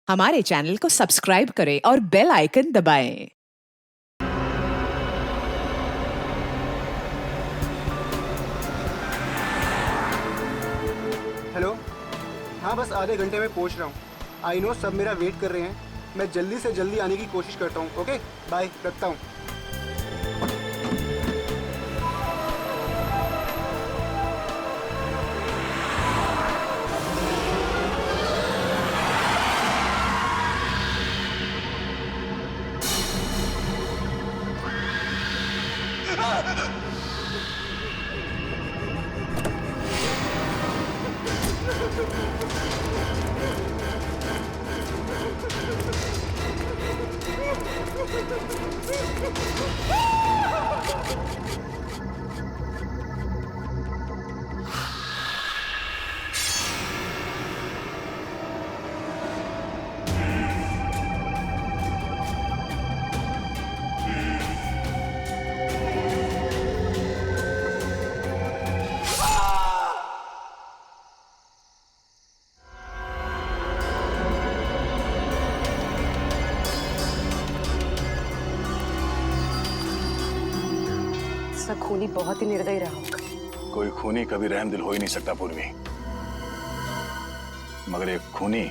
हमारे चैनल को सब्सक्राइब करें और बेल आइकन दबाएं। हेलो। हाँ, बस आधे घंटे में पहुंच रहा हूँ। आई नो सब मेरा वेट कर रहे हैं। मैं जल्दी से जल्दी आने की कोशिश करता हूँ। ओके बाय, रखता हूँ। खूनी बहुत ही निर्दयी रहा होगा। कोई खूनी कभी रहमदिल हो ही नहीं सकता पूर्वी, मगर एक खूनी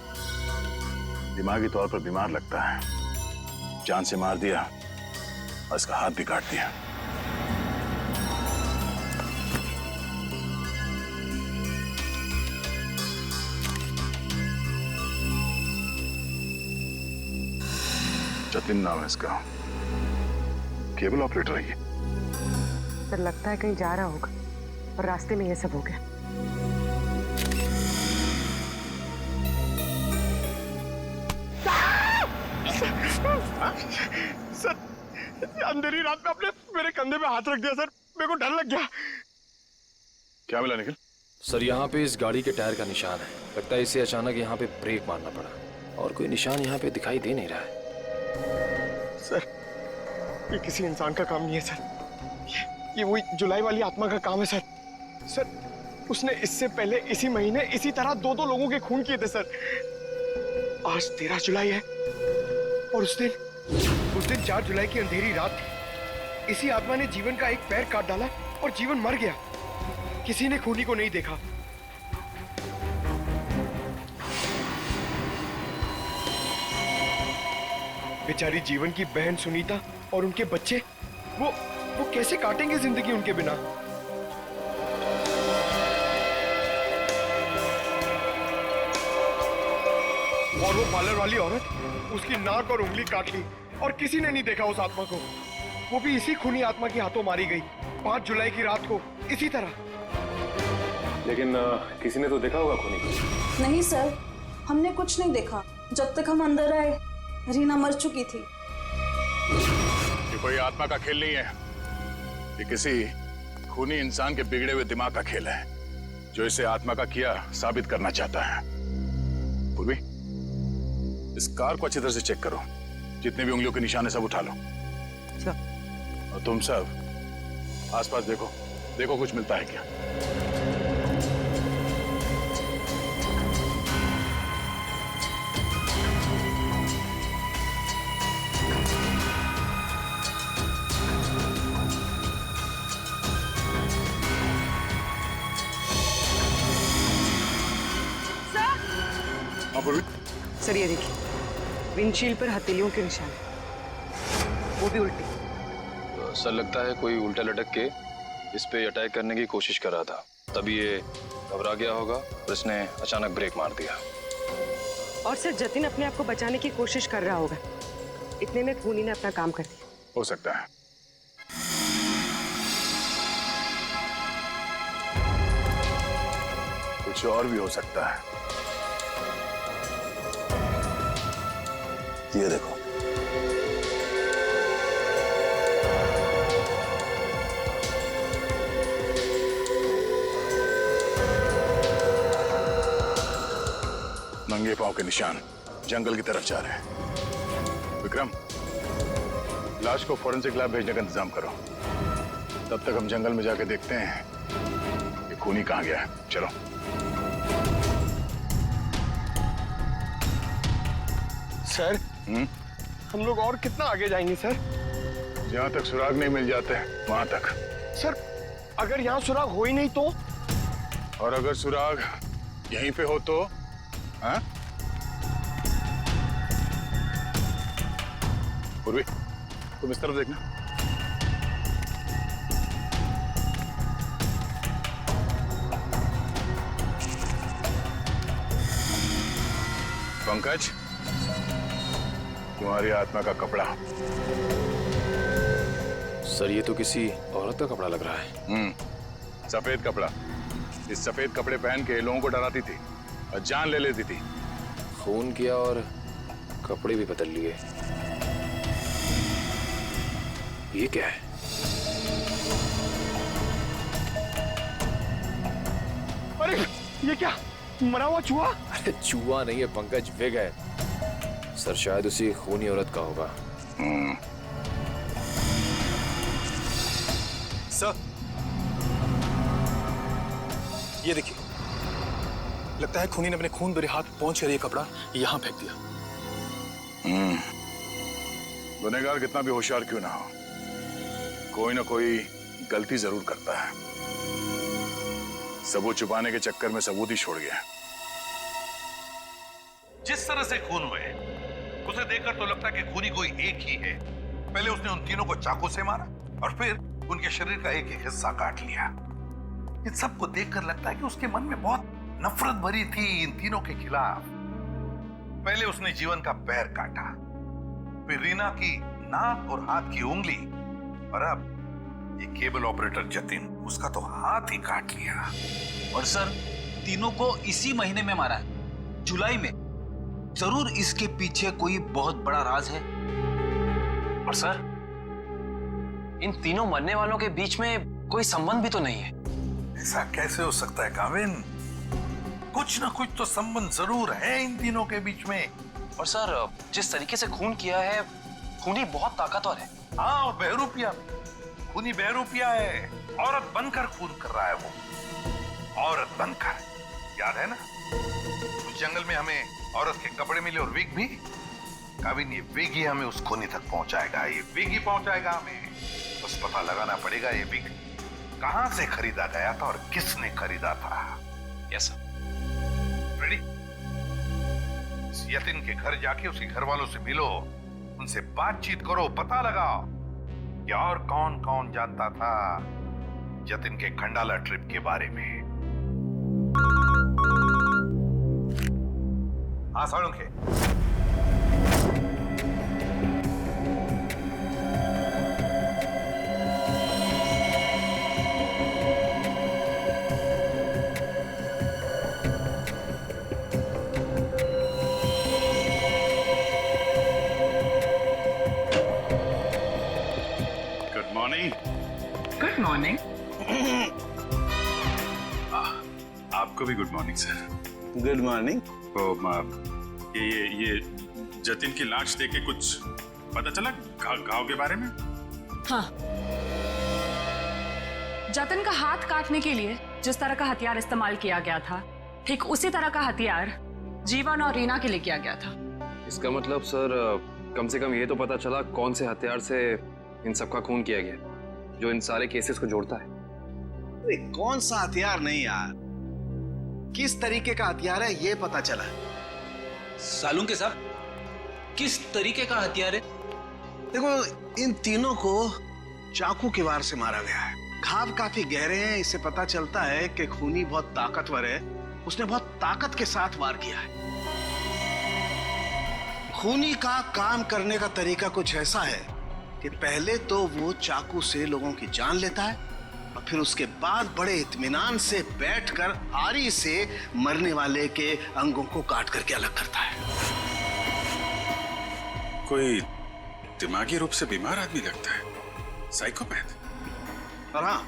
दिमागी तौर पर बीमार लगता है। जान से मार दिया और इसका हाथ भी काट दिया। जतिन नाम है इसका, केबल ऑपरेटर है ये। सर लगता है कहीं जा रहा होगा और रास्ते में ये सब हो गया। सर अंधेरी रात में आपने मेरे कंधे पे हाथ रख दिया सर, मेरे को डर लग गया। क्या मिला निखिल? सर यहाँ पे इस गाड़ी के टायर का निशान है। लगता है इसे अचानक यहाँ पे ब्रेक मारना पड़ा और कोई निशान यहाँ पे दिखाई दे नहीं रहा है। सर ये किसी इंसान का काम नहीं है सर, ये वही जुलाई वाली आत्मा का काम है सर। सर उसने इससे पहले इसी महीने इसी तरह दो लोगों के खून किए थे सर। आज 13 जुलाई है और उस दिन 4 जुलाई की अंधेरी रात थी। इसी आत्मा ने जीवन का एक पैर काट डाला और जीवन मर गया। किसी ने खूनी को नहीं देखा। बेचारी जीवन की बहन सुनीता और उनके बच्चे, वो कैसे काटेंगे जिंदगी उनके बिना। और वो पार्लर वाली औरत, उसकी नाक और उंगली काट ली और किसी ने नहीं देखा उस आत्मा को। वो भी इसी खूनी आत्मा के हाथों मारी गई 5 जुलाई की रात को इसी तरह। लेकिन किसी ने तो देखा होगा खूनी को। नहीं सर, हमने कुछ नहीं देखा। जब तक हम अंदर आए रीना मर चुकी थी। ये कोई आत्मा का खेल नहीं है, ये किसी खूनी इंसान के बिगड़े हुए दिमाग का खेल है जो इसे आत्मा का किया साबित करना चाहता है। पूर्वी, इस कार को अच्छी तरह से चेक करो। जितने भी उंगलियों के निशान है सब उठा लो। और तुम सब आसपास देखो कुछ मिलता है क्या। सर ये देखिए, विंडशील्ड पर हथेलियों के निशान, वो भी उल्टी। सर लगता है कोई उल्टा लटक के इस पे अटैक करने की कोशिश कर रहा था, तभी ये घबरा गया होगा और इसने अचानक ब्रेक मार दिया। और सर जतिन अपने आप को बचाने की कोशिश कर रहा होगा, इतने में खूनी ने अपना काम कर दिया। हो सकता है। कुछ और भी हो सकता है। ये देखो, नंगे पांव के निशान जंगल की तरफ जा रहे हैं। विक्रम, लाश को फॉरेंसिक लैब भेजने का इंतजाम करो। तब तक हम जंगल में जाके देखते हैं ये खूनी कहाँ गया है। चलो। सर हम लोग और कितना आगे जाएंगे सर? जहां तक सुराग नहीं मिल जाते वहां तक। सर अगर यहाँ सुराग हो ही नहीं तो? और अगर सुराग यहीं पे हो तो? हाँ? पूर्वी, तुम इस तरफ देखना। पंकज, तुम्हारी आत्मा का कपड़ा। सर ये तो किसी औरत का कपड़ा लग रहा है। सफेद कपड़ा। इस सफेद कपड़े पहन के लोगों को डराती थी और जान ले लेती थी। खून किया और कपड़े भी बदल लिए। ये क्या है? अरे ये क्या, मरा हुआ चूहा? अरे चूहा नहीं है पंकज, विग है। सर शायद उसी खूनी औरत का होगा। सर ये देखिए, लगता है खूनी ने अपने खून भरे हाथ पहुंच कर ये कपड़ा यहां फेंक दिया। गुनहगार कितना भी होशियार क्यों ना हो, कोई ना कोई गलती जरूर करता है। सबूत छुपाने के चक्कर में सबूत ही छोड़ गया। जिस तरह से खून हुए उसे देखकर तो लगता है कि खूनी कोई एक ही है। पहले उसने उन तीनों को चाकू से मारा और फिर उनके शरीर का एक एक हिस्सा काट लिया। इन सबको देखकर लगता है कि उसके मन में बहुत नफरत भरी थी इन तीनों के खिलाफ। पहले उसने जीवन का पैर काटा, फिर रीना की नाक और हाथ की उंगली, और अब ये केबल ऑपरेटर जतिन, उसका तो हाथ ही काट लिया। और सर तीनों को इसी महीने में मारा है, जुलाई में। जरूर इसके पीछे कोई बहुत बड़ा राज है। और सर इन तीनों मरने वालों के बीच में कोई संबंध भी तो नहीं है। ऐसा कैसे हो सकता है काविन? कुछ ना कुछ तो संबंध जरूर है इन तीनों के बीच में। और सर जिस तरीके से खून किया है, खूनी बहुत ताकतवर है। हाँ, और बहरूपिया, खूनी बहरूपिया है। औरत बनकर खून कर रहा है वो, औरत बनकर। याद है ना उस जंगल में हमें औरत के कपड़े मिले और विग भी? काविन ये विग ही हमें उस खूनी तक पहुंचाएगा, ये विग ही पहुंचाएगा हमें। बस पता लगाना पड़ेगा ये विग कहां से खरीदा गया था और किसने खरीदा था। Yes sir. रेडी? यतिन के घर जाके उसके घर वालों से मिलो, उनसे बातचीत करो, पता लगाओ कि और कौन कौन जानता था जतिन के खंडाला ट्रिप के बारे में। हाँ Salunkhe, good morning. Good morning. आपको भी good morning sir. Good morning. तो ये जतिन की लाश देख के कुछ पता चला घाव के बारे में? हाँ, जतिन का हाथ काटने के लिए जिस तरह का हथियार इस्तेमाल किया गया था, ठीक उसी तरह का हथियार जीवन और रीना के लिए किया गया था। इसका मतलब सर कम से कम ये तो पता चला कौन से हथियार से इन सबका खून किया गया, जो इन सारे केसेस को जोड़ता है। अरे कौन सा हथियार नहीं यार, किस तरीके का हथियार है ये पता चला। सालुंखे साहब, किस तरीके का हथियार है? देखो इन तीनों को चाकू के वार से मारा गया है। घाव काफी गहरे हैं, इससे पता चलता है कि खूनी बहुत ताकतवर है, उसने बहुत ताकत के साथ वार किया है। खूनी का काम करने का तरीका कुछ ऐसा है कि पहले तो वो चाकू से लोगों की जान लेता है और फिर उसके बाद बड़े इत्मीनान से बैठकर आरी से मरने वाले के अंगों को काट करके अलग करता है। कोई दिमागी रूप से बीमार आदमी लगता है, साइकोपैथ। और हाँ,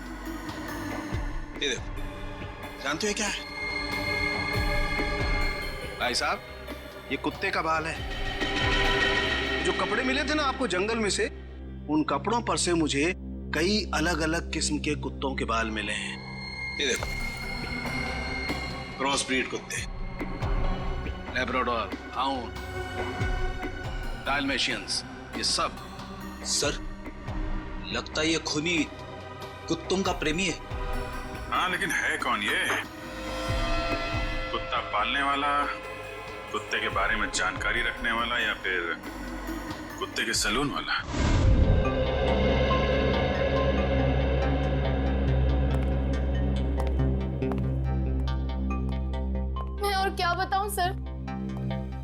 ये देखो, जानते हो क्या है भाई साहब? ये कुत्ते का बाल है। जो कपड़े मिले थे ना आपको जंगल में से, उन कपड़ों पर से मुझे कई अलग अलग किस्म के कुत्तों के बाल मिले हैं। ये देखो, क्रॉस ब्रीड कुत्ते, लैब्राडोर, हाउंड, डायलमेशियंस, ये सब। सर, लगता है ये खूनी कुत्तों का प्रेमी है। हाँ, लेकिन है कौन ये? कुत्ता पालने वाला, कुत्ते के बारे में जानकारी रखने वाला, या फिर कुत्ते के सलून वाला? मैं और क्या बताऊं सर,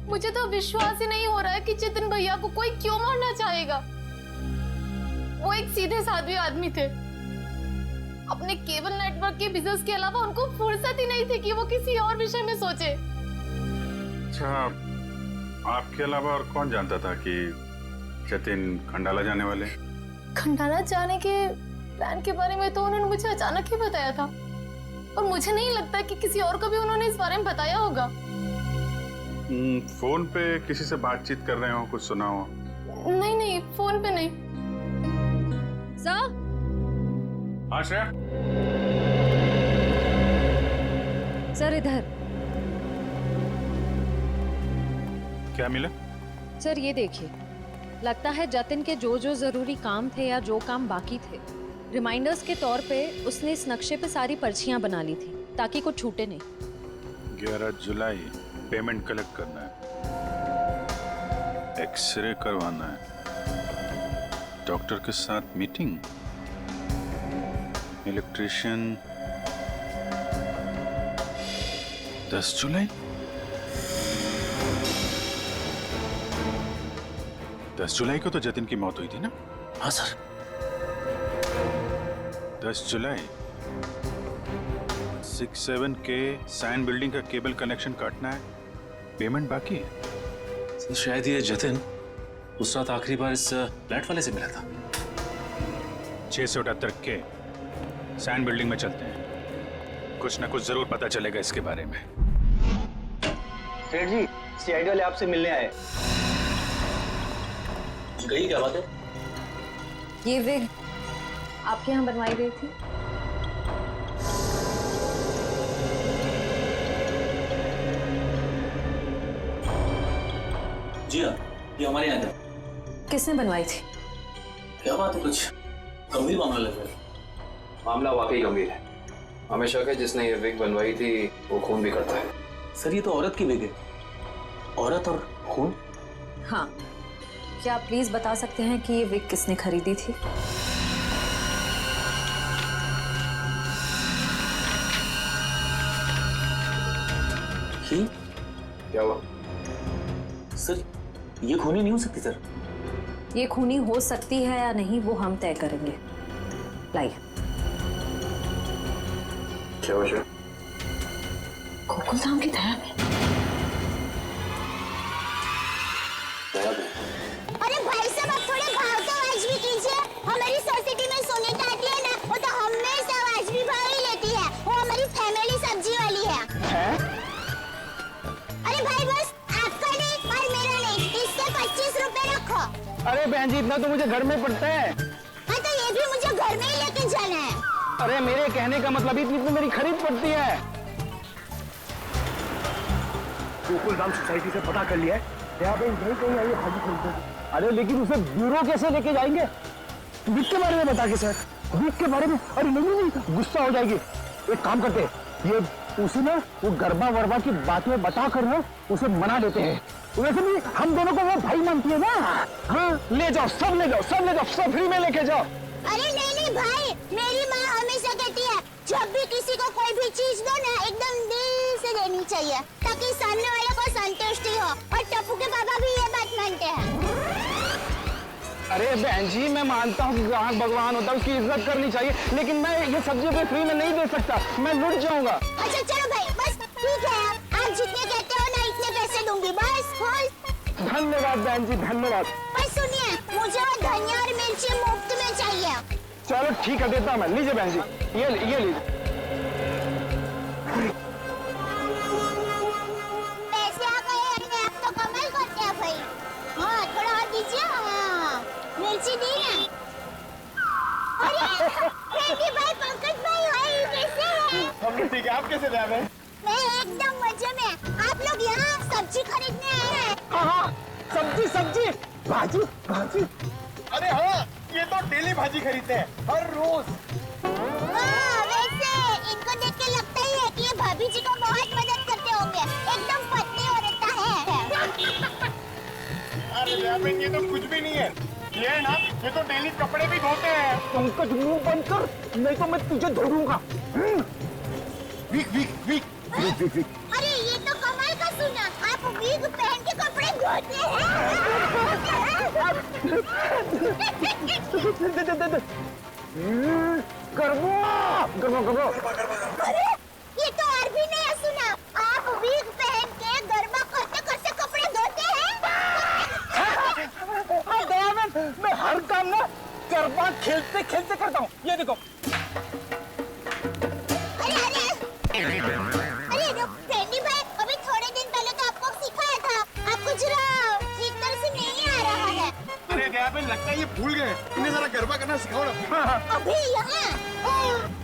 मुझे तो विश्वास ही नहीं हो रहा है कि जितिन भैया को कोई क्यों मारना चाहेगा। वो एक सीधे साधे आदमी थे। अपने केबल नेटवर्क के बिजनेस के अलावा उनको फुर्सत ही नहीं थी कि वो किसी और विषय में सोचे। अच्छा, आपके अलावा और कौन जानता था कि जतिन खंडाला जाने वाले? खंडाला जाने के प्लान के बारे में तो उन्होंने मुझे अचानक ही बताया था, और मुझे नहीं लगता कि किसी और को भी उन्होंने इस बारे में बताया होगा। फोन पे किसी से बातचीत कर रहे हो, कुछ सुना हो? नहीं नहीं, फोन पे नहीं। सर, हाँ श्रेया। सर इधर। क्या मिला? सर ये देखिए, लगता है जतिन के जो जो जरूरी काम थे या जो काम बाकी थे, रिमाइंडर्स के तौर पे उसने इस नक्शे पे सारी पर्चियां बना ली थी ताकि कुछ छूटे नहीं। 11 जुलाई पेमेंट कलेक्ट करना है, एक्सरे करवाना है, डॉक्टर के साथ मीटिंग, इलेक्ट्रिशियन 10 जुलाई। 10 जुलाई को तो जतिन की मौत हुई थी ना? हाँ सर। 10 जुलाई 67 के सैन बिल्डिंग का केबल कनेक्शन काटना है, पेमेंट बाकी है। सर, शायद ये जतिन उस रात आखिरी बार इस फ्लैट वाले से मिला था। 678 के सैन बिल्डिंग में चलते हैं, कुछ ना कुछ जरूर पता चलेगा इसके बारे में। सेठ जी, सीआईडी वाले आपसे मिलने आए। कही क्या बात है? ये विग आपके यहाँ बनवाई गई थी? जी हाँ, ये हमारे यहाँ था। किसने बनवाई थी? क्या बात है, कुछ गंभीर मामला लग रहा है। मामला वाकई गंभीर है। हमें शक है जिसने ये विग बनवाई थी वो खून भी करता है। सर, ये तो औरत की विग है। औरत और खून? हाँ, क्या आप प्लीज बता सकते हैं कि ये विग किसने खरीदी थी? क्या हुआ? सर, ये खूनी नहीं हो सकती सर। ये खूनी हो सकती है या नहीं वो हम तय करेंगे। लाइए। क्या वजह? गोकुल धाम की दया में। अरे भाई साहब, आप थोड़े भाव तो आज भी कीजिए। हमारी सोसाइटी में सुनीता आती है ना, वो तो हमेशा आज भी भाव ही लेती है। वो हमारी फैमिली सब्जी वाली है। अरे भाई, बस आपका नहीं और मेरा नहीं, इससे 25 रुपए रखो। अरे बहन जी, इतना तो मुझे घर में पड़ता है। हाँ, तो ये भी मुझे घर में ही लेके जाना है। अरे मेरे कहने का मतलब इतनी तो मेरी खरीद पड़ती है। गोकुल धाम सोसाइटी से पता कर लिया है, यहाँ पे नहीं कहीं आई है भाजी खरीदने। अरे लेकिन उसे ब्यूरो कैसे लेके जाएंगे? विक के बारे में बता के सर, विक के बारे में। अरे नहीं, गुस्सा हो जाएगी। एक काम करते हैं, ये उसे ना वो गरबा वरबा की बातें बता कर ना उसे मना देते हैं। वैसे भी हम दोनों को वो भाई मानती है ना। हाँ, ले जाओ, सब ले जाओ, सब ले जाओ, सब फ्री में लेके जाओ। अरे नहीं भाई, मेरी माँ हमेशा कहती है जब भी किसी को कोई भी चीज दो ना, एकदम दिल से देनी चाहिए ताकि सामने वाले को संतुष्टि हो। और टप्पू के पापा भी ये बात मानते हैं। अरे बहन जी, मैं मानता हूँ कि ग्राहक भगवान होता है, उसकी इज्जत करनी चाहिए, लेकिन मैं ये सब्जी पे फ्री में नहीं दे सकता, मैं लुट जाऊंगा। अच्छा चलो भाई, बस ठीक है, आप जितने कहते हो ना इतने पैसे दूंगी, बस खुश। धन्यवाद बहन जी, धन्यवाद। पर सुनिए, मुझे वो धनिया और मिर्ची मुफ्त में चाहिए। चलो ठीक है, देता हूँ मैं। लीजिए बहन जी, ये लीजिए। पैसे आ गए, आप तो कमाल करते हैं भाई। हाँ, थोड़ा और दीजिए। हाँ, मिर्ची दी ना। अरे फ्रेंडी भाई, पंकज भाई, भाई कैसे हैं? हम ठीक है, आप कैसे रह रहे हैं? मैं एकदम मजे में। आप लोग यहाँ सब्जी खरीदने आए हैं? हाँ, सब्जी। भाजी भाजी। अरे हाँ, ये तो डेली भाजी खरीदते हैं हर रोज। वैसे इनको देख के लगता ही है कि ये भाभी जी को बहुत मदद करते होंगे। एकदम पत्नी औरत है। अरे याबेन, ये तो कुछ भी नहीं है। ये है ना, ये तो डेली कपड़े भी धोते हैं। पंकज मुंह बंद कर, नहीं तो मैं तुझे धोऊंगा। वीक वीक वीक वीक वीक वीक। अरे ये तो कमाल का सुना। आप वीक पहन के कपड़े धोते हैं। गर्मा गर्मा गर्मा। अरे ये तो और भी नया सुना। आप वीक पहन के गरबा करते करते कपड़े धोते हैं। मैं हर काम ना गरबा खेलते खेलते करता हूँ। ये देखो। अरे फ्रेंडी भाई, अभी थोड़े दिन पहले तो आपको सिखाया था। आपको जरा ठीक तरह से नहीं आ रहा है। अरे याबेन, लगता है ये भूल गए। इन्हें जरा गरबा करना सिखाओ ना। अभी यहाँ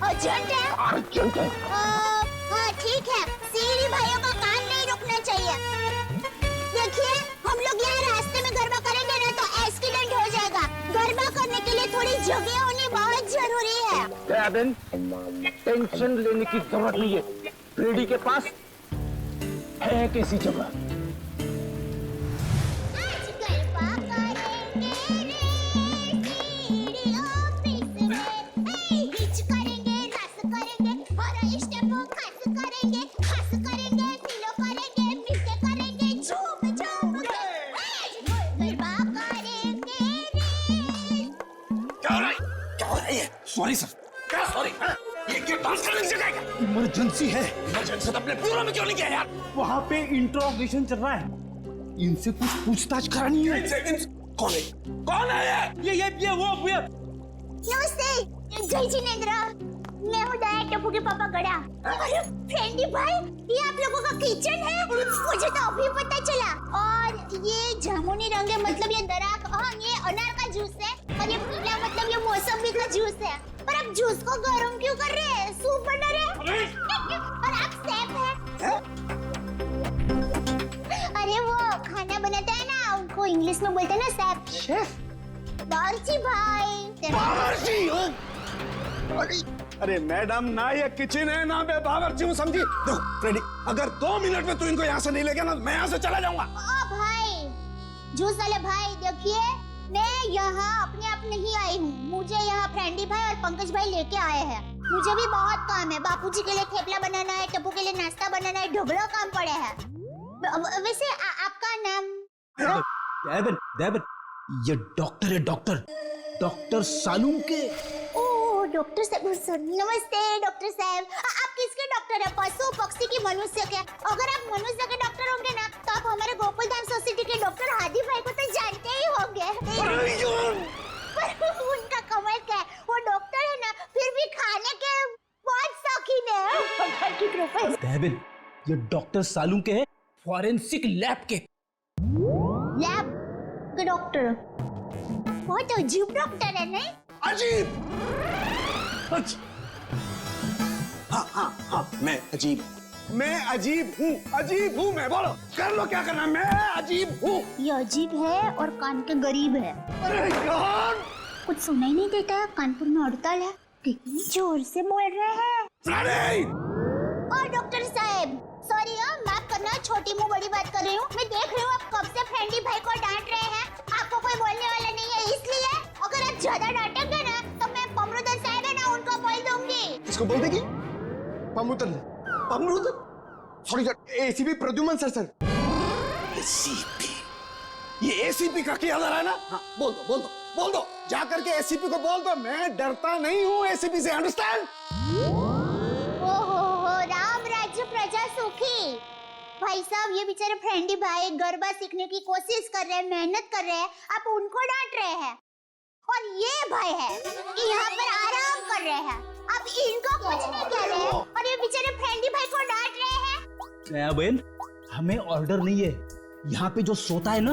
अर्जेंट है। अर्जेंट है। हाँ ठीक है, सीरी भाइयों का काम नहीं रुकना चाहिए। देखिए, हम लोग यहाँ रास्ते में गरबा करेंगे ना तो एक्सीडेंट हो जाएगा। गरबा करने के लिए थोड़ी जगह होनी बहुत जरूरी है। याबेन, टेंशन लेने की जरूरत नहीं है। फ्रेडी के पास है कैसी जगह। Sorry sir. क्या सॉरी? ये क्यों डांस करने की जगह है? इमरजेंसी है। इमरजेंसी तो अपने ब्यूरो में क्यों नहीं गया यार? वहाँ पे इंट्रोगेशन चल रहा है। इनसे कुछ पूछताछ करानी है। कौन है? कौन है ये वो नमस्ते, जय जिनेंद्र। मैं हूँ दया टप्पू के पापा गड़ा। अरे फ्रेंडी भाई, ये आप लोगों का किचन है? मुझे तो अभी पता चला। और ये जामुनी रंग है, मतलब ये दराक। हाँ, ये अनार का जूस है। और ये पीला मतलब ये मौसमी का जूस है। पर आप जूस को गर्म क्यों कर रहे हैं? सूप बना रहे हैं? और आप शेफ हैं? अरे वो खाना बनाता है ना, उनको इंग्लिश में बोलते हैं ना शेफ। शेफ? बावर्ची भाई। बावर्ची? अरे मैडम, ना ये किचन है ना मैं बावर्ची हूँ, समझी? देखो फ्रेडी, अगर 2 मिनट में तू इनको यहाँ से नहीं ले गया ना, मैं यहाँ से चला जाऊंगा। ओ भाई, जूस वाले भाई, देखिए मैं यहाँ अपने आप नहीं आई हूँ। मुझे यहाँ फ्रेंडी भाई और पंकज भाई लेके आए हैं। मुझे भी बहुत काम है। बापूजी के लिए थेपला बनाना है, टप्पू के लिए नाश्ता बनाना है, ढगला काम पड़े हैं। वैसे आपका नाम? देवन, ये डॉक्टर है, डॉक्टर सालूम के। ओह डॉक्टर साहब, नमस्ते डॉक्टर साहब। आप किसके डॉक्टर हैं? पशु, पक्षी की, मनुष्य के? अगर आप मनुष्य के डॉक्टर होंगे ना तो आप हमारे गोकुलधाम सोसाइटी के डॉक्टर हादी भाई को तो जानते ही होंगे। उनका कमाल क्या है, वो डॉक्टर है ना, फिर भी खाने के बहुत शौकीन है। भगवान की कृपा। देवन, ये डॉक्टर सालूम के है, फॉरेंसिक लैब के। लैब के डॉक्टर? बहुत अजीब डॉक्टर है नहीं? अजीब? हाँ, मैं अजीब हूँ। मैं बोलो, कर लो क्या करना, मैं अजीब हूँ। ये अजीब है और कान के गरीब है। अरे यार, कुछ सुनाई नहीं देता है। कानपुर में हड़ताल है, कितनी जोर से बोल रहे हैं। और डॉक्टर साहब, सॉरी माफ करना, छोटी मुंह बड़ी बात कर रही हूँ। मैं देख रही हूँ आप कब से फ्रेंडी भाई को डांट रहे हैं। आपको कोई बोलने वाला नहीं है, इसलिए अगर आप ज्यादा डांटेंगे ना तो मैं पमरुदन साहब है ना, उनको बोल दूंगी। किसको बोल देगी? पमरुदन? Sorry sir, ACP Pradyuman sir. ACP? ये एसीपी का क्या है ना? हाँ, बोल दो। जा करके एसीपी को बोल दो, मैं डरता नहीं हूँ एसीपी से, अंडरस्टैंड? ओहो, राम राज्य प्रजा सुखी। भाई साहब, ये बेचारे फ्रेंडी भाई गरबा सीखने की कोशिश कर रहे हैं, मेहनत कर रहे हैं, आप उनको डांट रहे हैं। और ये भाई है कि यहाँ पर आराम कर रहे हैं, आप इनको कुछ नहीं कह रहे हैं। और ये बेचारे फ्रेंडी भाई को डांट रहे हैं। बहन, हमें ऑर्डर नहीं है। यहाँ पे जो सोता है ना,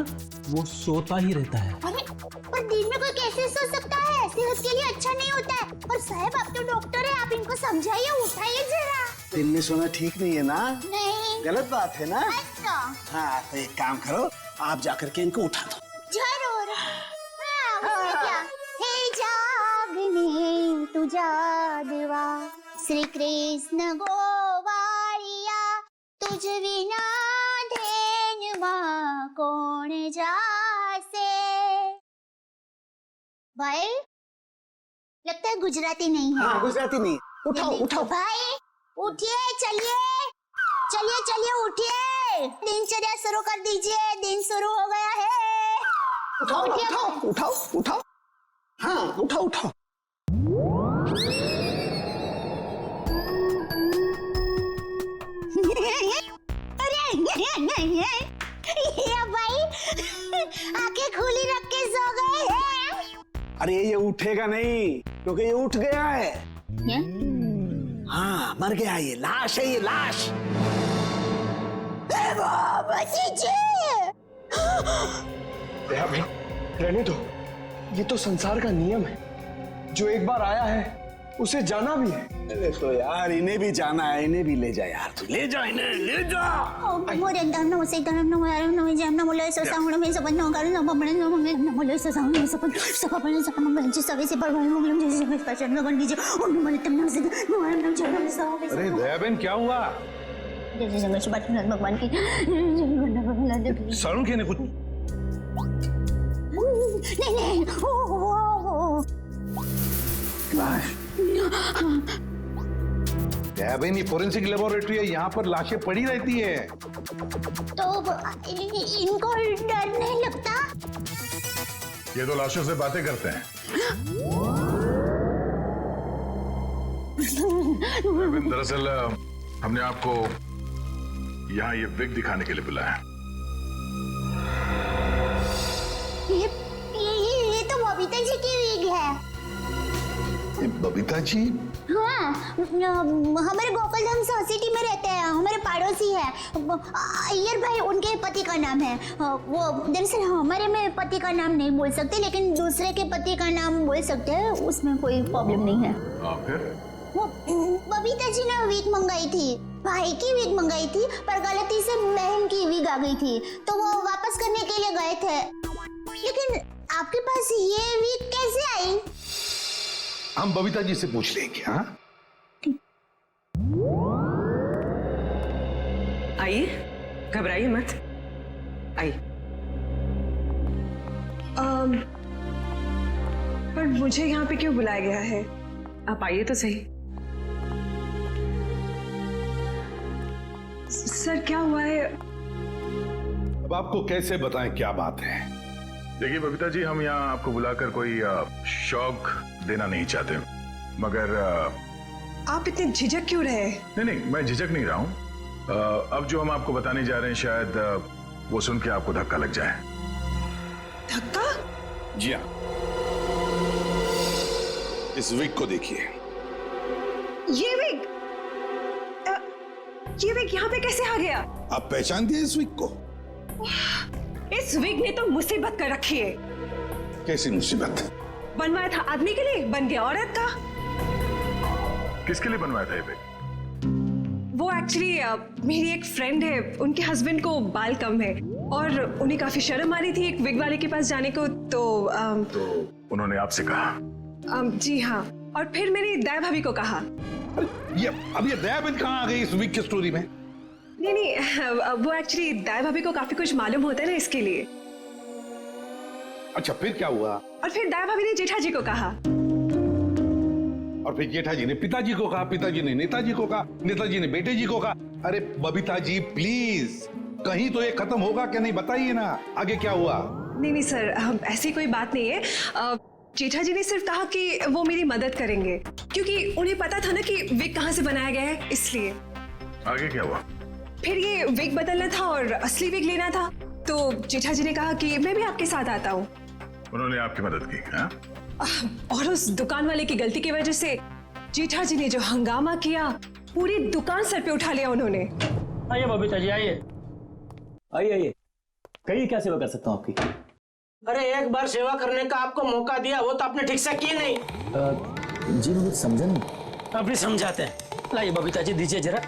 वो सोता ही रहता है। अरे पर दिन में कोई कैसे सो सकता है? सेहत के लिए अच्छा नहीं होता है। और साहब, आप तो डॉक्टर है, आप इनको समझाइए, उठाइए जरा। दिन में सोना ठीक नहीं है ना? नहीं, गलत बात है ना? अच्छा। हाँ, तो एक काम करो, आप जाकर के इनको उठा दो। जरूर। जादवा श्री कृष्ण गोवाळिया तुझ विना धेनवा कोण जासे। भाई लगता है गुजराती नहीं है। हाँ, गुजराती नहीं। उठाओ उठाओ भाई, उठिए, चलिए चलिए चलिए उठिए, दिनचर्या शुरू कर दीजिए, दिन शुरू हो गया है। उठाओ उठाओ उठाओ उठाओ, हाँ उठाओ उठाओ। अरे ये भाई आंखें खुली रख के सो गए हैं। अरे ये उठेगा नहीं, क्योंकि ये उठ गया है। हाँ, मर गया, ये लाश है, ये लाश। बाबा जी भाई रहने दो, ये तो संसार का नियम है, जो एक बार आया है उसे जाना भी है। अरे तो यार इन्हें भी जाना है, इन्हें भी ले जा यार, तू ले जा इन्हें, ले जा। मोरे धर्म नमो से धर्म नमो यार नमो जय नमो ले ससांग नमो सब नमो कर नमो बड़े नमो नमो ले ससांग नमो सब बड़े सब मंगल जी सभी से परवान मंगलम जी सब स्पर्शन लगन दीजिए ओम नमो तम नमो से नमो नमो जय नमो सब। अरे दयाबेन क्या हुआ? जय जय संघर्ष बात भगवान की सारुण के ने कुछ नहीं ओ दयाबेन ये फोरेंसिक लेबोरेटरी है, यहाँ पर लाशें पड़ी रहती है। तो इनको डर नहीं लगता? ये तो लाशों से बातें करते हैं। दरअसल हमने आपको यहाँ ये विग दिखाने के लिए बुलाया। ये तो बबीता जी की विग है। बबीता जी? हाँ, हमारे गोकुलधाम सोसाइटी में रहते हैं, हमारे पड़ोसी है। अय्यर भाई उनके पति का नाम है। वो दरअसल हमारे में पति का नाम नहीं बोल सकते, लेकिन दूसरे के पति का नाम बोल सकते हैं, उसमें कोई प्रॉब्लम नहीं है। फिर वो बबीता जी ने विग मंगाई थी, भाई की विग मंगाई थी, पर गलती से बहन की विग आ गई थी, तो वो वापस करने के लिए गए थे। लेकिन आपके पास ये विग कैसे आई? हम बबीता जी से पूछ लेंगे। हाँ आइए, घबराइए मत, आइए। पर मुझे यहाँ पे क्यों बुलाया गया है? आप आइए तो सही। सर क्या हुआ है? अब आपको कैसे बताएं क्या बात है? देखिए बबीता जी, हम यहाँ आपको बुलाकर कोई शौक देना नहीं चाहते, मगर आप इतने झिझक क्यों रहे? नहीं, मैं झिझक नहीं रहा हूँ। अब जो हम आपको बताने जा रहे हैं, शायद वो सुन के आपको धक्का लग जाए। धक्का? जी हाँ, इस विग को देखिए। ये विग यहाँ पे कैसे आ गया? आप पहचान दिए इस विग को? इस विग ने तो मुसीबत कर रखी है। कैसी मुसीबत? बनवाया था आदमी के लिए, बन गया औरत का। किसके लिए बनवाया था ये विग? वो एक्चुअली मेरी एक फ्रेंड है, उनके हस्बैंड को बाल कम है और उन्हें काफी शर्म आ रही थी एक विग वाले के पास जाने को, तो उन्होंने आपसे कहा? जी हाँ, और फिर मेरी दया भाभी को कहा। अब ये दयाबेन कहाँ आ गई इस विग की स्टोरी में? नहीं, वो एक्चुअली दया भाभी को काफी कुछ मालूम होता है ना, इसके लिए। अच्छा, फिर क्या हुआ? और फिर दया भाभी ने जेठा जी को कहा, और फिर जेठा जी ने पिताजी को कहा, पिताजी ने नेताजी को कहा, नेताजी ने बेटे जी को कहा। अरे बबीता जी प्लीज, कहीं तो ये खत्म होगा क्या नहीं, बताइए ना आगे क्या हुआ? नहीं सर, ऐसी कोई बात नहीं है। जेठा जी ने सिर्फ कहा कि वो मेरी मदद करेंगे, क्योंकि उन्हें पता था ना कि विग कहाँ से बनाया गया है, इसलिए। आगे क्या हुआ? फिर ये विग बदलना था और असली विग लेना था, तो जेठा जी ने कहा कि मैं भी आपके साथ आता हूँ। उन्होंने आपकी मदद की? हाँ? और उस दुकान वाले की गलती की वजह से जेठा जी ने जो हंगामा किया, पूरी दुकान सर पे उठा लिया उन्होंने। आइए बबीता जी, आइए आइए, कहिए क्या सेवा कर सकता हूँ आपकी? अरे एक बार सेवा करने का आपको मौका दिया, वो तो आपने ठीक से की नहीं। जी मुझे समझा नहीं। अभी समझाते हैं। लाइए बबीता जी, दीजिए जरा।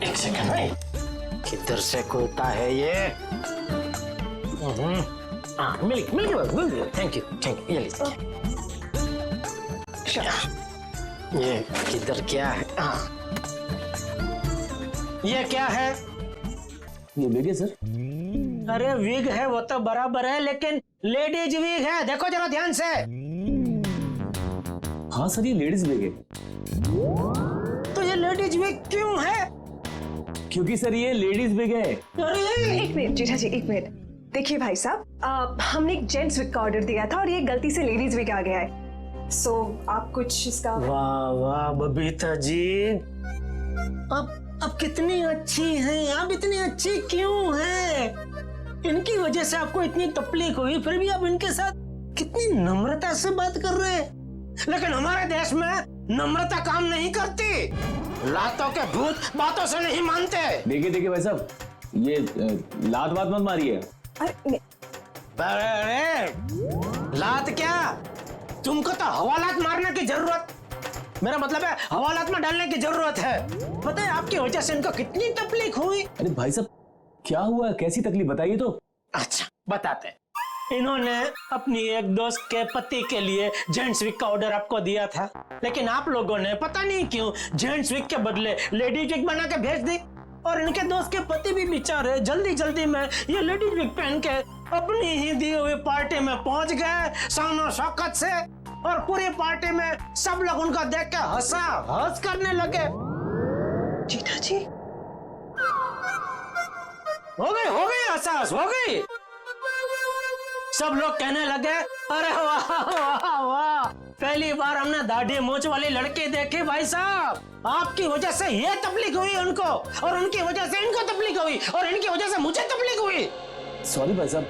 एक सेकंड, किधर से खोता है ये? मिल गया, थैंक यू, ये लीजिए। ये किधर क्या है? ये क्या है? ये विग है सर। अरे विग है वो तो बराबर है, लेकिन लेडीज विग है, देखो जरा ध्यान से। हाँ सर, ये लेडीज विग है। तो ये लेडीज विग क्यों है? क्योंकि सर ये लेडीज विग है। अरे एक मिनट जेठा जी, एक मिनट। देखिए भाई साहब, हमने एक जेंट्स विग का ऑर्डर दिया था और ये गलती से लेडीज विग आ गया है। सो आप कुछ इसका। वाह वाह बबीता जी, अब कितनी अच्छी हैं आप, इतनी अच्छी क्यों हैं? इनकी वजह से आपको इतनी तकलीफ हुई, फिर भी आप इनके साथ कितनी नम्रता से बात कर रहे हैं। लेकिन हमारे देश में नम्रता काम नहीं करती, लातों के भूत बातों से नहीं मानते। देखिए भाई साहब, ये लात बात मत मारिए। अरे लात क्या, तुमको तो हवालात मारने की जरूरत, मेरा मतलब है हवालात में डालने की जरूरत है। पता है आपकी वजह से इनको कितनी तकलीफ हुई। अरे भाई साहब क्या हुआ, कैसी तकलीफ बताइए तो। अच्छा बताते हैं। इन्होंने अपनी एक दोस्त के पति के लिए जेंट्स विग का ऑर्डर आपको दिया था, लेकिन आप लोगों ने पता नहीं क्यों जेंट्स विग के बदले लेडीज विग बना के भेज दी, और इनके दोस्त के पति भी बेचारे जल्दी जल्दी में ये लेडीज विग पहन के अपनी ही दी हुई पार्टी में पहुंच गए शानो शौकत से, और पूरी पार्टी में सब लोग उनको देख के हंस करने लगे। जेठा जी हो गई एहसास हो गई। सब लोग कहने लगे अरे वाह वाह वाह, पहली बार हमने दाढ़ी मूंछ वाली लड़की देखी भाई साहब। आपकी वजह से ये तकलीफ हुई उनको, और उनकी वजह से इनको तकलीफ हुई, और इनकी वजह से मुझे तकलीफ हुई। सॉरी भाई साहब,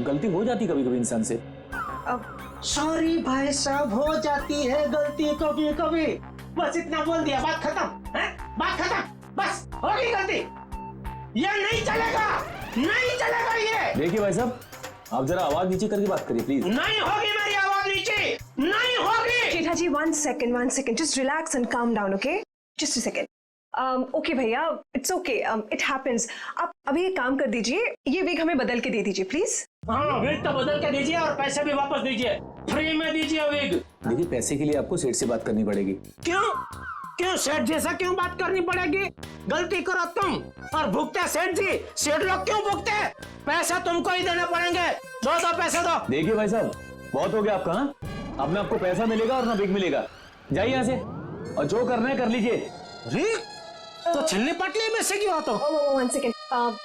गलती हो जाती कभी कभी इंसान से। अब सॉरी भाई साहब, हो जाती है गलती कभी कभी, बस इतना बोल दिया, बात खत्म है, बात खत्म, बस हो गई गलती। ये नहीं चलेगा, नहीं चलेगा ये। देखिए भाई साहब, आप जरा आवाज नीचे करके बात करिए प्लीज। नहीं होगी मेरी आवाज नीचे, नहीं होगी। जेठा जी one second, just relax and calm down, okay? Just a second. Okay भैया, it's okay, it happens. आप अभी एक काम कर दीजिए, ये विग हमें बदल के दे दीजिए प्लीज। हाँ विग तो बदल के दीजिए, और पैसे भी वापस दीजिए, फ्री में दीजिए विग। देखिए पैसे के लिए आपको सेठ से बात करनी पड़ेगी। क्यों सेठ जैसा क्यों बात करनी पड़ेगी? गलती करो तुम और भुगते सेठ जी, सेठ लोग क्यों भुगते? पैसा तुमको ही देने पड़ेंगे, दो पैसे दो। देखिए भाई साहब, बहुत हो गया आपका। अब ना आपको पैसा मिलेगा और ना विग मिलेगा, जाइए यहाँ से, और जो करना है कर लीजिए। तो छिलनी पटली में से क्यों? तो one second,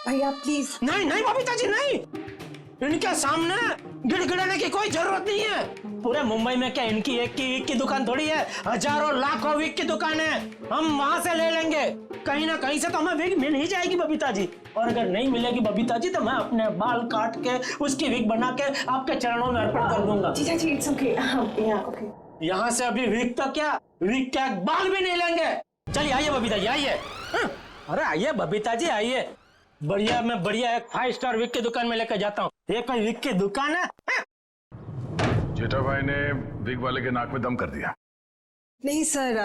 भैया प्लीज। नहीं बबीता जी नहीं, इनके सामने गिड़गिड़ाने की कोई जरूरत नहीं है। पूरे मुंबई में क्या इनकी एक की विग की दुकान थोड़ी है, हजारों लाखों विग की दुकान है, हम वहां से ले लेंगे। कहीं ना कहीं से तो हमें विग मिल ही जाएगी बबीता जी, और अगर नहीं मिलेगी बबीता जी तो मैं अपने बाल काट के उसकी विग बना के आपके चरणों में अर्पण कर दूंगा। जीजा जी इट्स ओके, ओके। यहाँ से अभी विग तो क्या, विग क्या बाल भी नहीं लेंगे। चलिए आइए बबीता जी आइए। अरे आइए बबीता जी आइए, बढ़िया मैं बढ़िया एक 5 स्टार विग की दुकान में लेकर जाता हूँ। ये कोई विग की दुकान है? जेठा भाई ने विग वाले के नाक में दम कर दिया। नहीं सर,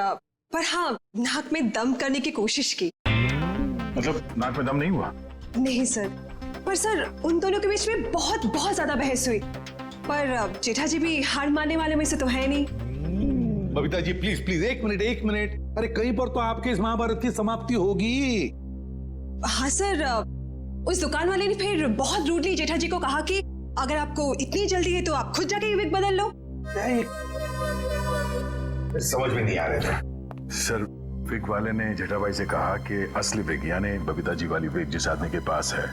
पर हाँ नाक में दम करने की कोशिश की। मतलब नाक में दम नहीं हुआ? नहीं सर, पर सर उन दोनों के बीच में बहुत ज्यादा बहस हुई, पर जेठा जी भी हार मानने वाले में से तो है नहीं। बबीता जी प्लीज एक मिनट, अरे कहीं पर तो आपके इस महाभारत की समाप्ति होगी। हाँ सर, उस दुकान वाले ने फिर बहुत रूडली जेठा जी को कहा कि अगर आपको इतनी जल्दी है तो आप खुद जाके विग बदल लो। समझ में नहीं आ रहा था सर। विग वाले ने जेठा भाई से कहा कि असली विग यानी बबीता जी वाली विग जिस आदमी के पास है,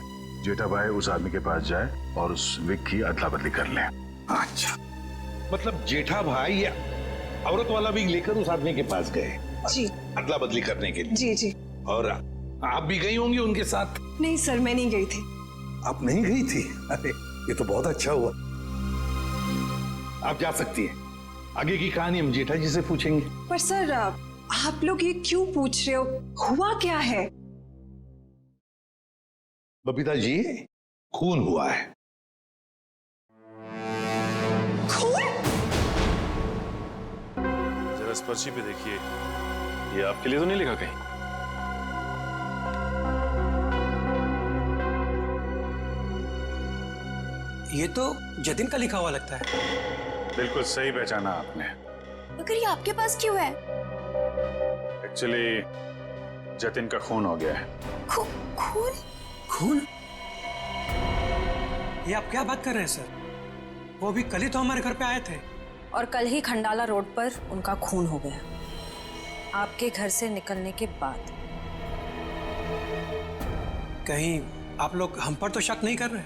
जेठा भाई उस आदमी के पास जाए और उस विग की अदला बदली कर ले। अच्छा, मतलब जेठा भाई ये औरत वाला विग लेकर उस आदमी के पास गए जी, अदला बदली करने के लिए। जी। और आप भी गई होंगी उनके साथ? नहीं सर, मैं नहीं गई थी। आप नहीं गई थी? अरे ये तो बहुत अच्छा हुआ। आप जा सकती हैं, आगे की कहानी हम जेठा जी से पूछेंगे। पर सर आप लोग ये क्यों पूछ रहे हो, हुआ क्या है? बबीता जी खून हुआ है। खून? जरा इस पर्ची पे देखिए, ये आपके लिए तो नहीं लिखा कहीं? ये तो जतिन का लिखा हुआ लगता है। बिल्कुल सही पहचाना आपने। मगर ये आपके पास क्यों है? एक्चुअली जतिन का खून हो गया है। खून? खून? ये आप क्या बात कर रहे हैं सर? वो भी कल ही तो हमारे घर पे आए थे। और कल ही खंडाला रोड पर उनका खून हो गया, आपके घर से निकलने के बाद। कहीं आप लोग हम पर तो शक नहीं कर रहे?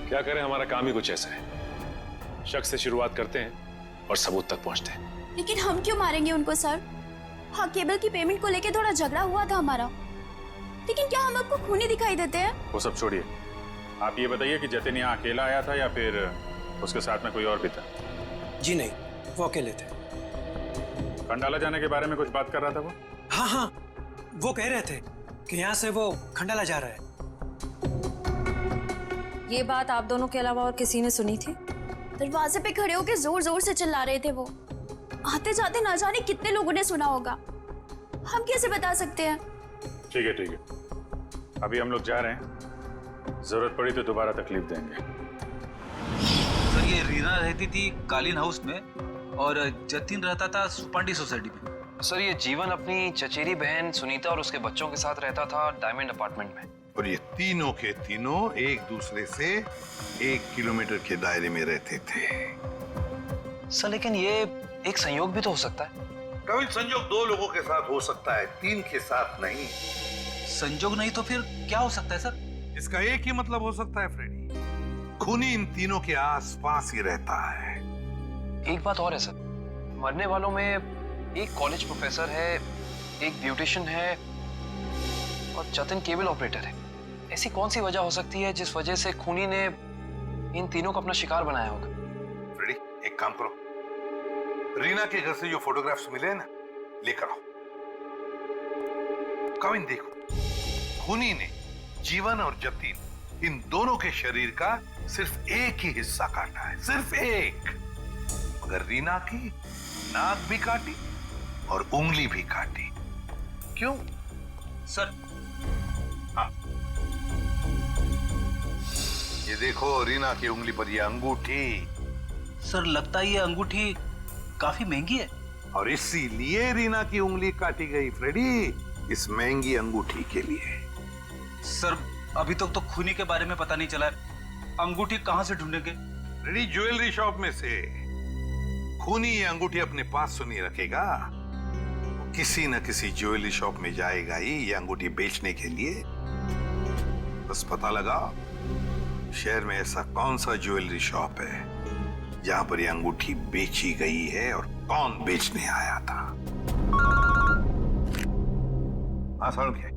क्या करें, हमारा काम ही कुछ ऐसा है। शक से शुरुआत करते हैं और सबूत तक पहुंचते हैं। लेकिन हम क्यों मारेंगे उनको सर? हाँ, केबल की पेमेंट को लेके थोड़ा झगड़ा हुआ था हमारा, लेकिन क्या हम आपको खूनी दिखाई देते हैं? वो सब छोड़िए, आप ये बताइए कि जतिन यहाँ अकेला आया था या फिर उसके साथ में कोई और भी था? जी नहीं, वो अकेले थे। खंडाला जाने के बारे में कुछ बात कर रहा था वो? हाँ, वो कह रहे थे कि यहाँ से वो खंडाला जा रहा है। ये बात आप दोनों के अलावा और किसी ने सुनी थी? दरवाजे पे खड़े होकर जोर जोर से चिल्ला रहे थे वो। आते जाते ना जाने कितने लोगों ने सुना होगा, हम कैसे बता सकते हैं? ठीक है, अभी हम लोग जा रहे हैं, जरूरत पड़ी तो दोबारा तकलीफ देंगे। सर, ये रीना रहती थी कालीन हाउस में और जतिन रहता था सुपांडी सोसाइटी में। सर, ये जीवन अपनी चचेरी बहन सुनीता और उसके बच्चों के साथ रहता था डायमंड अपार्टमेंट में। और ये तीनों के तीनों एक दूसरे से 1 किलोमीटर के दायरे में रहते थे। सर, लेकिन ये एक संयोग भी तो हो सकता है। कभी संयोग 2 लोगों के साथ हो सकता है, 3 के साथ नहीं। संयोग नहीं तो फिर क्या हो सकता है सर? इसका एक ही मतलब हो सकता है फ्रेडी, खूनी इन तीनों के आसपास ही रहता है। एक बात और है सर, मरने वालों में एक कॉलेज प्रोफेसर है, एक ब्यूटिशियन है और जतिन केबल ऑपरेटर है। ऐसी कौन सी वजह हो सकती है जिस वजह से खूनी ने इन तीनों को अपना शिकार बनाया होगा? फ्रेडी, एक काम करो, रीना के घर से जो फोटोग्राफ्स मिले ना, लेकर आओ। कविन देखो, खूनी ने जीवन और जतिन इन दोनों के शरीर का सिर्फ एक ही हिस्सा काटा है, सिर्फ एक। मगर रीना की नाक भी काटी और उंगली भी काटी। क्यों सर? हाँ, ये देखो रीना की उंगली पर ये अंगूठी। सर, लगता है ये अंगूठी काफी महंगी है। और इसीलिए रीना की उंगली काटी गई फ्रेडी, इस महंगी अंगूठी के लिए। सर, अभी तक तो खूनी के बारे में पता नहीं चला है, अंगूठी कहां से ढूंढेंगे? फ्रेडी, ज्वेलरी शॉप में से। खूनी ये अंगूठी अपने पास तो नहीं रखेगा, किसी न किसी ज्वेलरी शॉप में जाएगा ही ये अंगूठी बेचने के लिए। बस पता लगा शहर में ऐसा कौन सा ज्वेलरी शॉप है जहां पर ये अंगूठी बेची गई है और कौन बेचने आया था। हाँ समझ गए,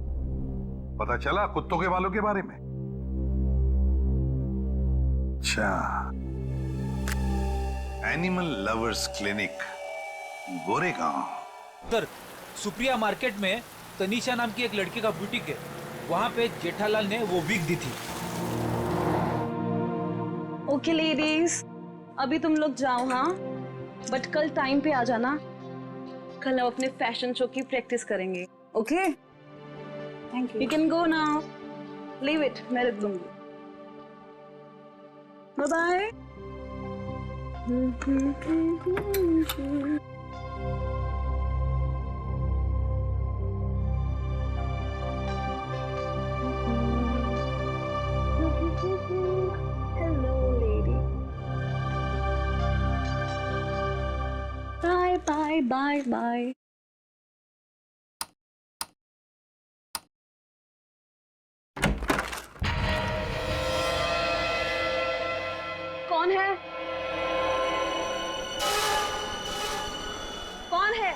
पता चला कुत्तों के बालों के बारे में। अच्छा, animal lovers clinic, Goregaon. Sir, Supriya market में तनीषा नाम की एक लड़की का बुटीक है, वहां पे जेठालाल ने वो विग दी थी। ओके लेडीज, अभी तुम लोग जाओ, हाँ, बट कल टाइम पे आ जाना। कल हम अपने फैशन शो की प्रैक्टिस करेंगे। Okay, thank you. You can go now, leave it, मैं रख दूंगी। Bye bye. Bye, bye, bye. कौन है? कौन है?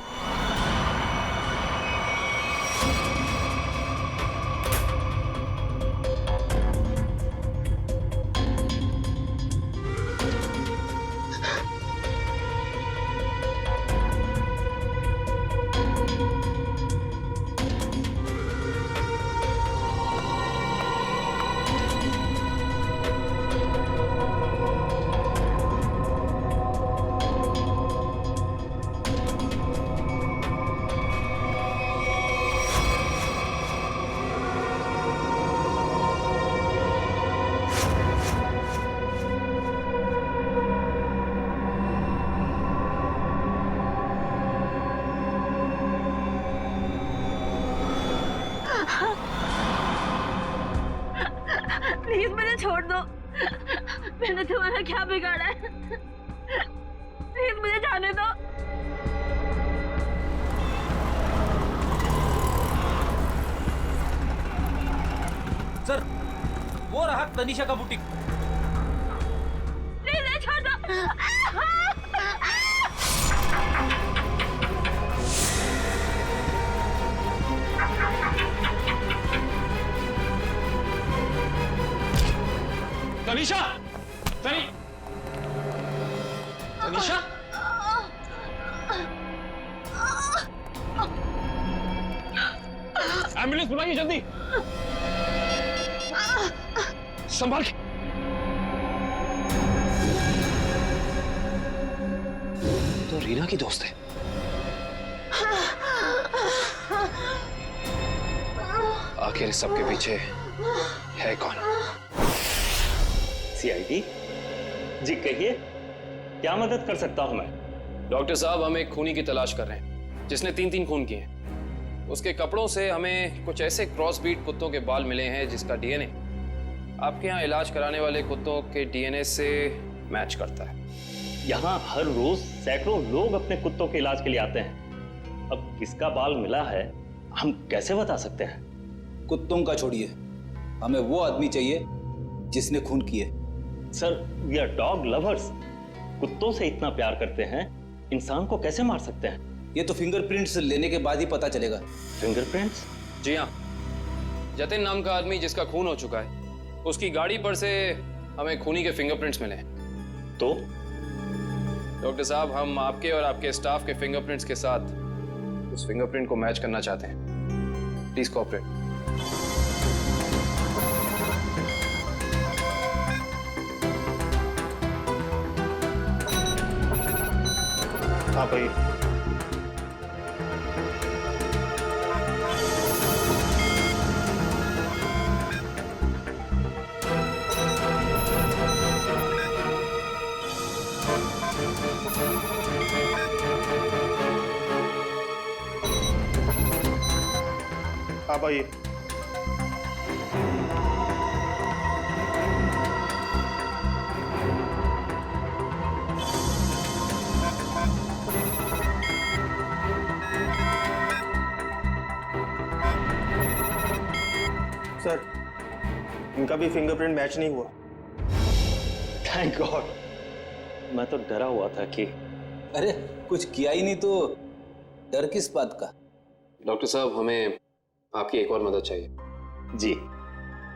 प्लीज मुझे छोड़ दो। मैंने तुम्हारा क्या बिगाड़ा है? प्लीज मुझे जाने दो। सर, वो रहा तनीषा का बुटीक। प्लीज छोड़ दो। तनीषा, तनीषा, एम्बुलेंस बुलाइए जल्दी। संभाल के। तो रीना की दोस्त है। आखिर इस सबके पीछे है कौन? सीआईडी जी, कहिए क्या मदद कर सकता हूं मैं? डॉक्टर साहब, हम एक खूनी की तलाश कर रहे हैं जिसने 3 खून किए हैं। उसके कपड़ों से हमें कुछ ऐसे क्रॉस ब्रीड कुत्तों के बाल मिले हैं जिसका डीएनए आपके यहाँ इलाज कराने वाले कुत्तों के डीएनए से मैच करता है। यहाँ हर रोज सैकड़ों लोग अपने कुत्तों के इलाज के लिए आते हैं। अब किसका बाल मिला है हम कैसे बता सकते हैं? कुत्तों का छोड़िए, हमें वो आदमी चाहिए जिसने खून किए। Sir, we are dog lovers. कुत्तों से इतना प्यार करते हैं, इंसान को कैसे मार सकते हैं? ये तो फिंगरप्रिंट्स लेने के बाद ही पता चलेगा। फिंगरप्रिंट्स? जी हाँ, जतिन नाम का आदमी जिसका खून हो चुका है, उसकी गाड़ी पर से हमें खूनी के फिंगरप्रिंट्स मिले। तो डॉक्टर साहब, हम आपके और आपके स्टाफ के फिंगरप्रिंट्स के साथ उस फिंगरप्रिंट को मैच करना चाहते हैं। Please cooperate. हाँ भाई। आप आइए। सर, इनका भी फिंगरप्रिंट मैच नहीं हुआ। थैंक गॉड, मैं तो डरा हुआ था कि अरे कुछ किया ही नहीं तो डर किस बात का? डॉक्टर साहब, हमें आपकी एक और मदद चाहिए। जी।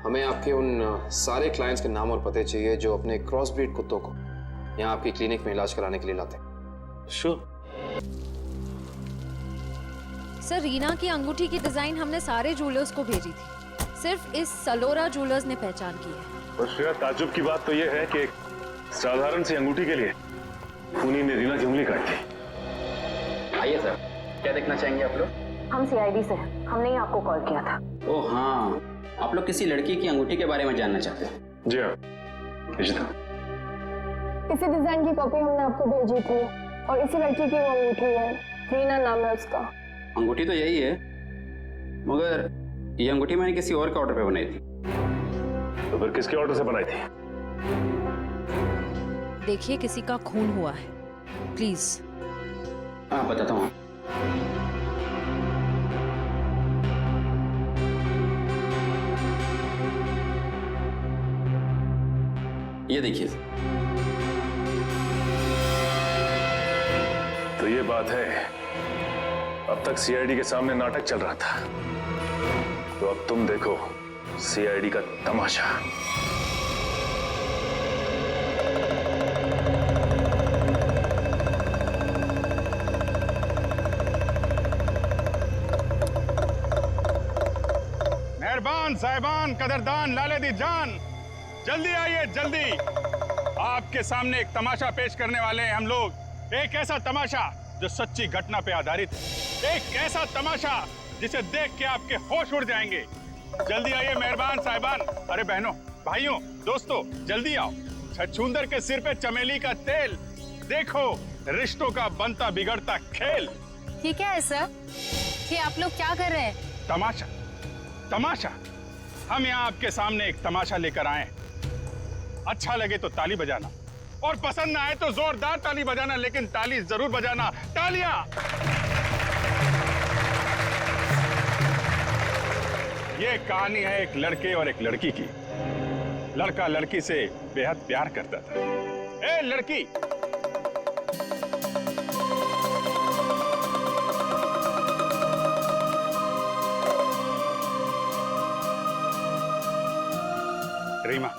हमें आपके उन सारे क्लाइंट्स के नाम और पते चाहिए जो अपने क्रॉस ब्रीड कुत्तों को यहाँ आपकी क्लिनिक में इलाज कराने के लिए लाते हैं। श्योर। सर, रीना की अंगूठी की डिजाइन हमने सारे जूलर्स को भेजी थी, सिर्फ इस सलोरा जूलर्स ने पहचान की है। और श्रेया, ताज्जुब की बात तो यह है कि एक साधारण सी अंगूठी के लिए खूनी ने रीना की उंगली काट दी। आइए सर, क्या देखना चाहेंगे आप लोग? हम सीआईडी से हैं, हमने ही आपको कॉल किया था। ओह हाँ, आप लोग किसी लड़की की अंगूठी के बारे में जानना चाहते हैं? जी हाँ, इसी डिजाइन की कॉपी हमने आपको भेजी थी और इसी लड़की की वो अंगूठी है, रीना नाम है उसका। अंगूठी तो यही है, मगर ये अंगूठी मैंने किसी और के ऑर्डर पे बनाई थी। तो फिर किसके ऑर्डर से बनाई थी? देखिए, किसी का खून हुआ है, प्लीज। हाँ, बताता हूँ। ये देखिए। तो ये बात है, अब तक सीआईडी के सामने नाटक चल रहा था, तो अब तुम देखो सीआईडी का तमाशा। मेहरबान साहिबान, कदरदान, लाले दी जान, जल्दी आइए जल्दी। आपके सामने एक तमाशा पेश करने वाले हैं हम लोग। एक ऐसा तमाशा जो सच्ची घटना पे आधारित है, एक ऐसा तमाशा जिसे देख के आपके होश उड़ जाएंगे। जल्दी आइए मेहरबान साहिबान। अरे बहनों, भाइयों, दोस्तों, जल्दी आओ। छछूंदर के सिर पे चमेली का तेल, देखो रिश्तों का बनता बिगड़ता खेल। ठीक है सर, ये आप लोग क्या कर रहे हैं? तमाशा, तमाशा, हम यहाँ आपके सामने एक तमाशा लेकर आए हैं। अच्छा लगे तो ताली बजाना और पसंद ना आए तो जोरदार ताली बजाना, लेकिन ताली जरूर बजाना। तालियां। ये कहानी है एक लड़के और एक लड़की की। लड़का लड़की से बेहद प्यार करता था। ए लड़की, रीमा,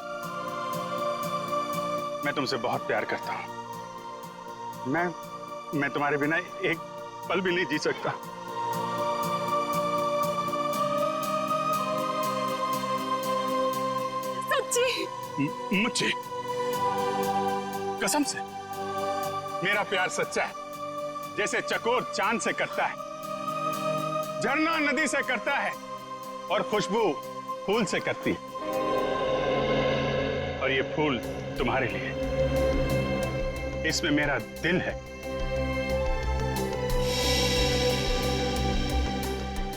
मैं तुमसे बहुत प्यार करता हूं। मैं तुम्हारे बिना एक पल भी नहीं जी सकता। सच्ची? मुझे कसम से मेरा प्यार सच्चा है, जैसे चकोर चांद से करता है, झरना नदी से करता है और खुशबू फूल से करती है। और ये फूल तुम्हारे लिए, इसमें मेरा दिल है।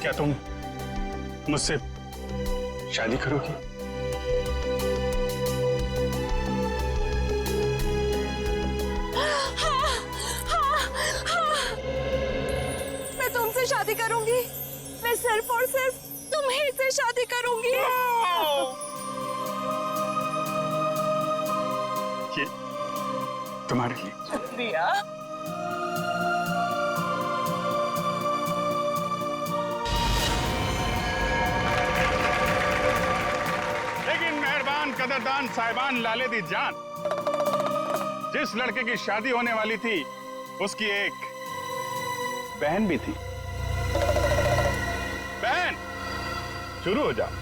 क्या तुम मुझसे शादी करोगी? मैं तुमसे शादी करूंगी। मैं सिर्फ और सिर्फ तुम्हीं से शादी करूंगी। ये तुम्हारे लिए। शुक्रिया। लेकिन मेहरबान कदरदान साहिबान लाले दी जान, जिस लड़के की शादी होने वाली थी उसकी एक बहन भी थी। बहन, शुरू हो जाओ।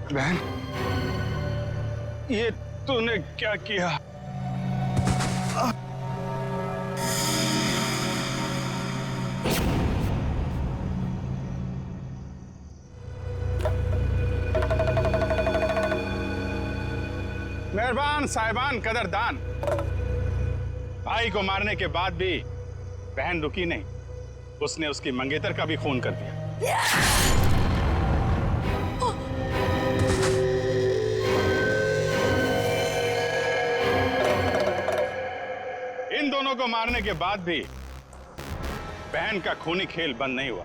बहन, ये तूने क्या किया? मेहरबान साहिबान कदरदान, भाई को मारने के बाद भी बहन रुकी नहीं, उसने उसकी मंगेतर का भी खून कर दिया। इन दोनों को मारने के बाद भी बहन का खूनी खेल बंद नहीं हुआ।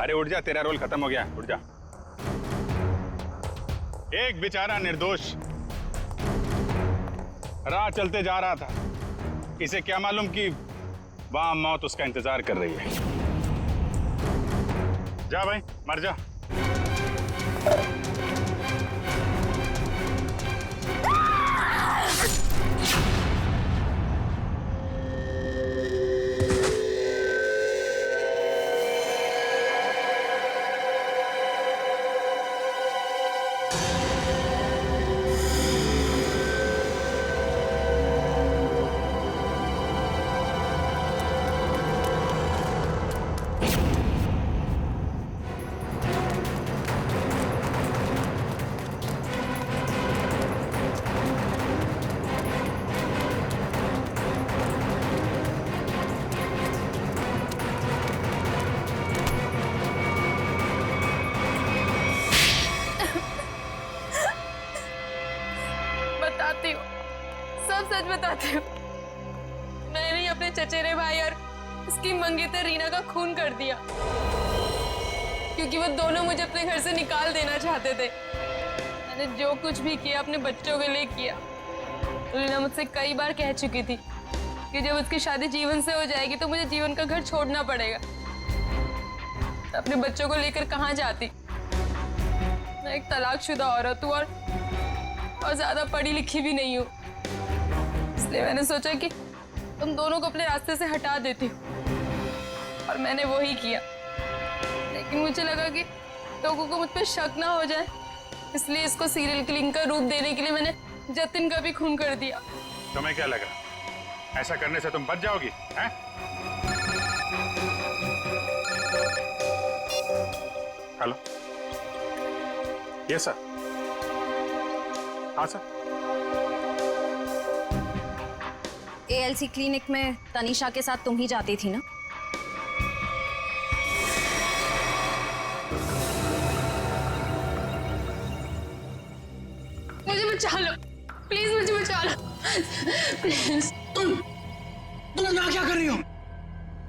अरे उठ जा, तेरा रोल खत्म हो गया, उठ जा। एक बेचारा निर्दोष राह चलते जा रहा था, इसे क्या मालूम कि वहां मौत उसका इंतजार कर रही है। जा भाई, मर जा। सब सच बताती हूँ। मैंने ही अपने चचेरे भाई और उसकी मंगेतर रीना का खून कर दिया, क्योंकि वो दोनों मुझे अपने घर से निकाल देना चाहते थे। मैंने जो कुछ भी किया अपने बच्चों के लिए किया। रीना मुझसे कई बार कह चुकी थी कि जब उसकी शादी जीवन से हो जाएगी तो मुझे जीवन का घर छोड़ना पड़ेगा। अपने बच्चों को लेकर कहाँ जाती? मैं एक तलाकशुदा औरत हूँ और ज्यादा पढ़ी लिखी भी नहीं हूँ, इसलिए मैंने सोचा कि तुम दोनों को अपने रास्ते से हटा देती हूँ, और मैंने वो ही किया। लेकिन मुझे लगा कि लोगों को मुझ पर शक ना हो जाए, इसलिए इसको सीरियल किलिंग का रूप देने के लिए मैंने जतिन का भी खून कर दिया। तुम्हें क्या लगा ऐसा करने से तुम बच जाओगी, हैं? Hello, yes sir. हाँ सर। ALC क्लिनिक में तनीषा के साथ तुम ही जाती थी ना? मुझे बचा लो, प्लीज मुझे बचा लो, प्लीज। तुम यहाँ क्या कर रही हो?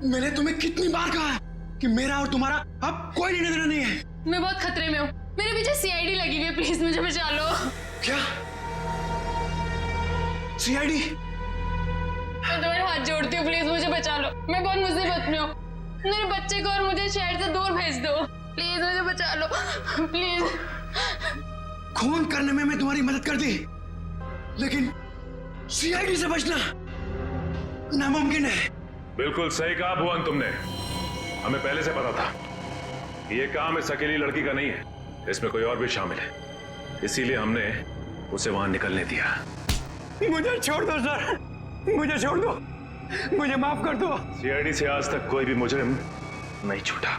मैंने तुम्हें कितनी बार कहा है कि मेरा और तुम्हारा अब कोई लेना देना नहीं है। मैं बहुत खतरे में हूँ, मेरे पीछे CID लगी हुई है, प्लीज मुझे बचा लो। क्या? CID? मैं तुम्हारे हाथ जोड़ती हूँ, प्लीज मुझे बचा लो, मैं बहुत मुसीबत में हूँ। मेरे बच्चे को और मुझे शहर से दूर भेज दो, प्लीज मुझे बचा लो, प्लीज। खून करने में मैं तुम्हारी मदद कर दी, लेकिन CID से बचना नामुमकिन है। बिल्कुल सही कहा भुवन तुमने। हमें पहले से पता था ये काम इस अकेली लड़की का नहीं है, इसमें कोई और भी शामिल है, इसीलिए हमने उसे वहां निकलने दिया। मुझे छोड़ दो सर, मुझे छोड़ दो, मुझे माफ कर दो। CID से आज तक कोई भी मुजरिम नहीं छूटा।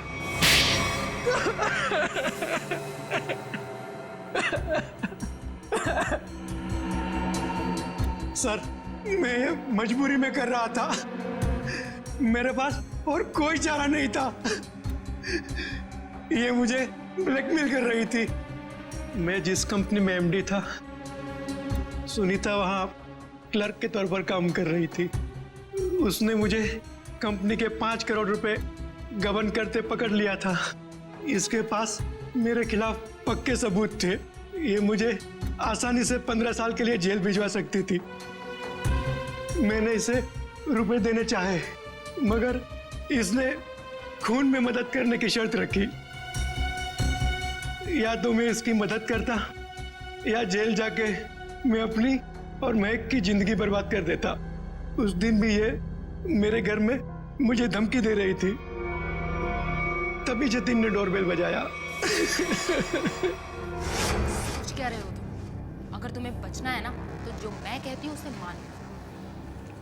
सर, मैं मजबूरी में कर रहा था, मेरे पास और कोई चारा नहीं था। ये मुझे ब्लैकमेल कर रही थी। मैं जिस कंपनी में MD था, सुनीता वहां क्लर्क के तौर पर काम कर रही थी। उसने मुझे कंपनी के 5 करोड़ रुपए गबन करते पकड़ लिया था। इसके पास मेरे खिलाफ पक्के सबूत थे। ये मुझे आसानी से 15 साल के लिए जेल भिजवा सकती थी। मैंने इसे रुपए देने चाहे, मगर इसने खून में मदद करने की शर्त रखी। या तो मैं इसकी मदद करता या जेल जाके मैं अपनी और महक की जिंदगी बर्बाद कर देता। उस दिन भी ये मेरे घर में मुझे धमकी दे रही थी। तभी जतिन ने डोरबेल बजाया। सोच क्या रहे हो तुम? अगर तुम्हें बचना है ना तो जो मैं कहती हूँ उसे मान लो।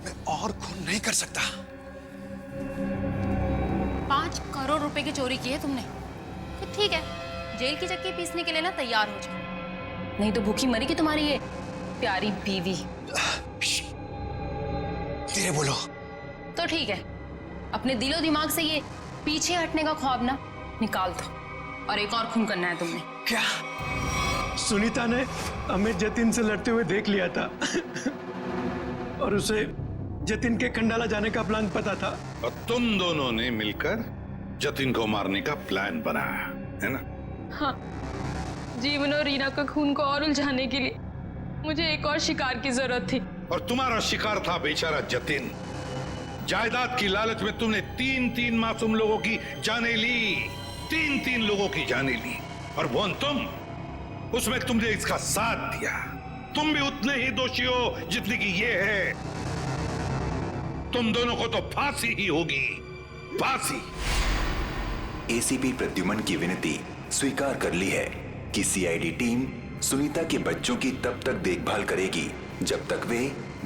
मैं और खून नहीं कर सकता। 5 करोड़ रुपए की चोरी की है तुमने, तो ठीक है, जेल की चक्की पीसने के लिए ना तैयार हो जाओ, नहीं तो भूखी मरेगी तुम्हारी ये प्यारी बीवी। धीरे बोलो। तो ठीक है, अपने दिलो दिमाग से ये पीछे हटने का ख्वाब ना निकाल दो, और एक और खून करना है तुमने। क्या? सुनीता ने हमें जतिन से लड़ते हुए देख लिया था और उसे जतिन के खंडाला जाने का प्लान पता था। और तुम दोनों ने मिलकर जतिन को मारने का प्लान बनाया है ना? हाँ, जीवन और रीना का खून को और उलझाने के लिए मुझे एक और शिकार की जरूरत थी। और तुम्हारा शिकार था बेचारा जतिन। जायदाद की लालच में तुमने 3-3 मासूम लोगों की जानें ली, 3-3 लोगों की जानें ली, और वो तुम, उसमें तुमने इसका साथ दिया। तुम भी उतने ही दोषी हो जितनी की ये है। तुम दोनों को तो फांसी ही होगी, फांसी। ACP प्रद्युमन की विनती स्वीकार कर ली है कि CID टीम सुनीता के बच्चों की तब तक देखभाल करेगी जब तक वे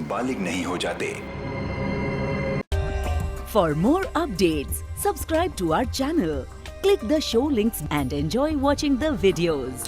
बालिग नहीं हो जाते। For more updates, subscribe to our channel, click the show links and enjoy watching the videos.